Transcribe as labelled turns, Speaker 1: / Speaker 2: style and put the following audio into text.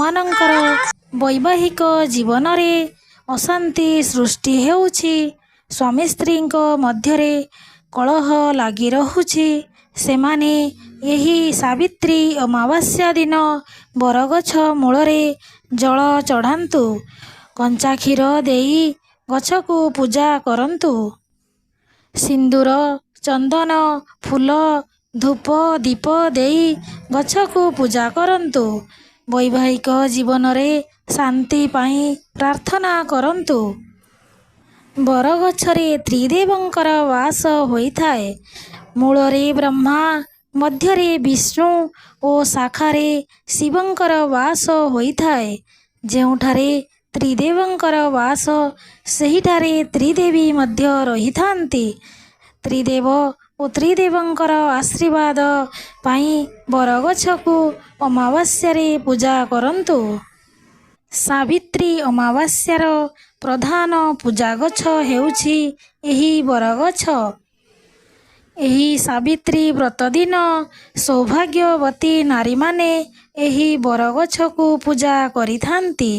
Speaker 1: ଯେଉଁମାନଙ୍କର ବୈବାହିକ ଜୀବନରେ ଅଶାନ୍ତି ସୃଷ୍ଟି ହେଉଛି, ସ୍ୱାମୀ ସ୍ତ୍ରୀଙ୍କ ମଧ୍ୟରେ କଳହ ଲାଗି ରହୁଛି, ସେମାନେ ଏହି ସାବିତ୍ରୀ ଅମାବାସ୍ୟା ଦିନ ବରଗଛ ମୂଳରେ ଜଳ ଚଢ଼ାନ୍ତୁ। କଞ୍ଚା କ୍ଷୀର ଦେଇ ଗଛକୁ ପୂଜା କରନ୍ତୁ। ସିନ୍ଦୁର, ଚନ୍ଦନ, ଫୁଲ, ଧୂପ, ଦୀପ ଦେଇ ଗଛକୁ ପୂଜା କରନ୍ତୁ। ବୈବାହିକ ଜୀବନରେ ଶାନ୍ତି ପାଇଁ ପ୍ରାର୍ଥନା କରନ୍ତୁ। ବରଗଛରେ ତ୍ରିଦେବଙ୍କର ବାସ ହୋଇଥାଏ। ମୂଳରେ ବ୍ରହ୍ମା, ମଧ୍ୟରେ ବିଷ୍ଣୁ ଓ ଶାଖାରେ ଶିବଙ୍କର ବାସ ହୋଇଥାଏ। ଯେଉଁଠାରେ ତ୍ରିଦେବଙ୍କର ବାସ ସେହିଠାରେ ତ୍ରିଦେବୀ ମଧ୍ୟ ରହିଥାନ୍ତି। ତ୍ରିଦେବ ଓ ତ୍ରିଦେବଙ୍କର ଆଶୀର୍ବାଦ ପାଇଁ ବରଗଛକୁ ଅମାବାସ୍ୟାରେ ପୂଜା କରନ୍ତୁ। ସାବିତ୍ରୀ ଅମାବାସ୍ୟାର ପ୍ରଧାନ ପୂଜା ଗଛ ହେଉଛି ଏହି ବରଗଛ। ଏହି ସାବିତ୍ରୀ ବ୍ରତ ଦିନ ସୌଭାଗ୍ୟବତୀ ନାରୀମାନେ ଏହି ବରଗଛକୁ ପୂଜା କରିଥାନ୍ତି।